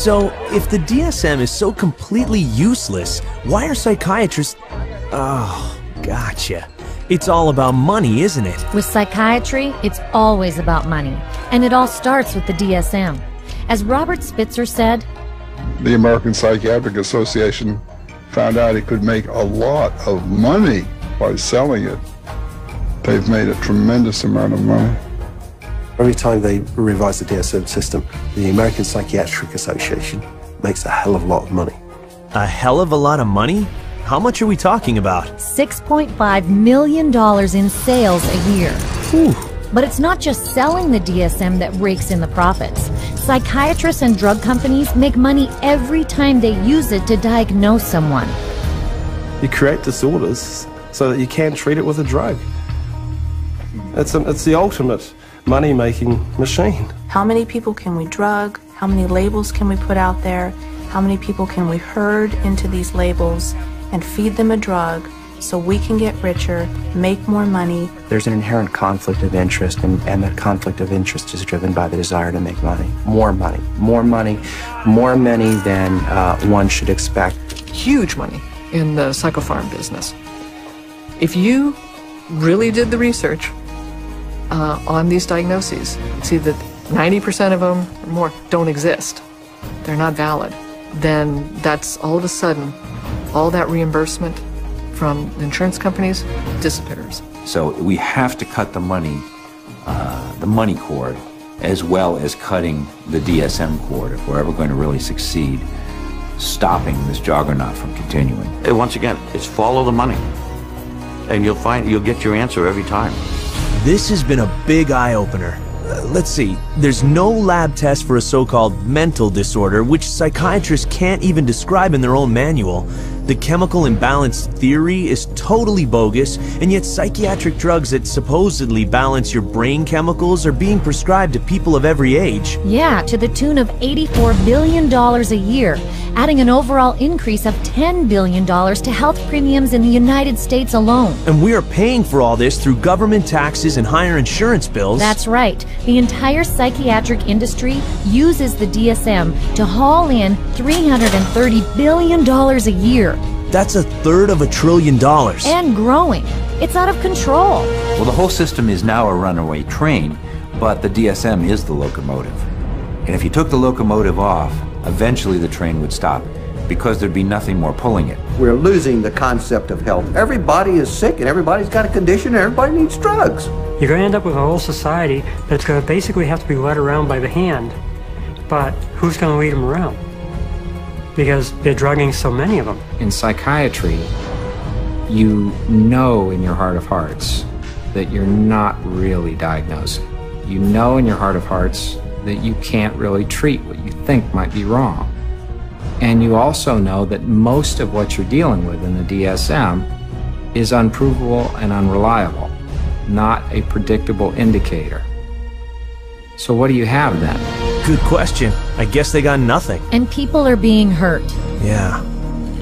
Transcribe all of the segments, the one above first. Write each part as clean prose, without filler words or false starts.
So, if the DSM is so completely useless, why are psychiatrists... Oh, gotcha. It's all about money, isn't it? With psychiatry, it's always about money. And it all starts with the DSM. As Robert Spitzer said, the American Psychiatric Association found out it could make a lot of money by selling it. They've made a tremendous amount of money. Every time they revise the DSM system, the American Psychiatric Association makes a hell of a lot of money. A hell of a lot of money? How much are we talking about? $6.5 million in sales a year. Whew. But it's not just selling the DSM that rakes in the profits. Psychiatrists and drug companies make money every time they use it to diagnose someone. You create disorders so that you can treat it with a drug. It's the ultimate money-making machine. How many people can we drug? How many labels can we put out there? How many people can we herd into these labels and feed them a drug so we can get richer, make more money? There's an inherent conflict of interest, and that conflict of interest is driven by the desire to make money. More money, more money, more money than one should expect. Huge money in the psychopharm business. If you really did the research on these diagnoses, see that 90% of them or more don't exist, they're not valid, then that's all of a sudden, all that reimbursement from insurance companies disappears. So we have to cut the money cord, as well as cutting the DSM cord if we're ever going to really succeed stopping this juggernaut from continuing. And once again, it's follow the money, and you'll get your answer every time. This has been a big eye-opener. Let's see, there's no lab test for a so-called mental disorder, which psychiatrists can't even describe in their own manual. The chemical imbalance theory is totally bogus, and yet psychiatric drugs that supposedly balance your brain chemicals are being prescribed to people of every age. Yeah, to the tune of $84 billion a year, adding an overall increase of $10 billion to health premiums in the United States alone. And we are paying for all this through government taxes and higher insurance bills. That's right. The entire psychiatric industry uses the DSM to haul in $330 billion a year. That's $1/3 of $1 trillion. And growing. It's out of control. Well, the whole system is now a runaway train, but the DSM is the locomotive. And if you took the locomotive off, eventually the train would stop, because there'd be nothing more pulling it. We're losing the concept of health. Everybody is sick, and everybody's got a condition, and everybody needs drugs. You're going to end up with a whole society that's going to basically have to be led around by the hand. But who's going to lead them around? Because they're drugging so many of them. In psychiatry, you know in your heart of hearts that you're not really diagnosing. You know in your heart of hearts that you can't really treat what you think might be wrong. And you also know that most of what you're dealing with in the DSM is unprovable and unreliable, not a predictable indicator. So what do you have then? Good question. I guess they got nothing. And people are being hurt. Yeah.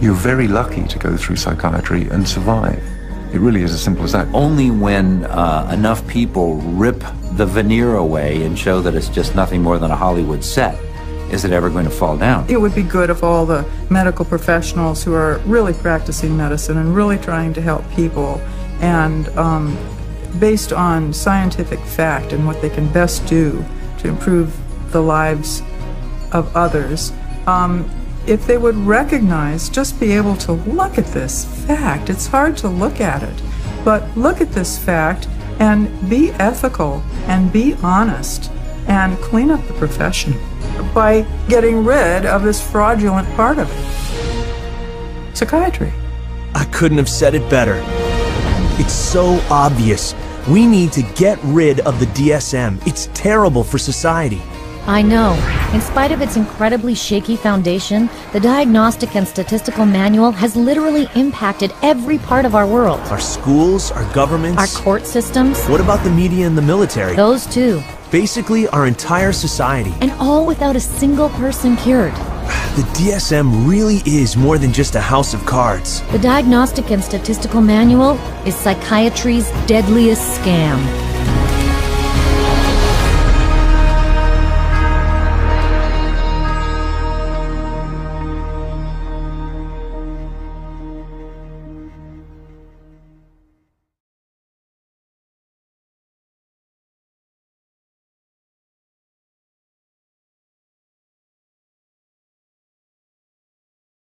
You're very lucky to go through psychiatry and survive. It really is as simple as that. Only when enough people rip the veneer away and show that it's just nothing more than a Hollywood set is it ever going to fall down. It would be good if all the medical professionals who are really practicing medicine and really trying to help people, and based on scientific fact and what they can best do to improve the lives of others, if they would recognize, just be able to look at this fact. It's hard to look at it, but look at this fact and be ethical and be honest and clean up the profession by getting rid of this fraudulent part of it. Psychiatry. I couldn't have said it better. It's so obvious. We need to get rid of the DSM. It's terrible for society. I know. In spite of its incredibly shaky foundation, the Diagnostic and Statistical Manual has literally impacted every part of our world. Our schools, our governments. Our court systems. What about the media and the military? Those too. Basically, our entire society. And all without a single person cured. The DSM really is more than just a house of cards. The Diagnostic and Statistical Manual is psychiatry's deadliest scam.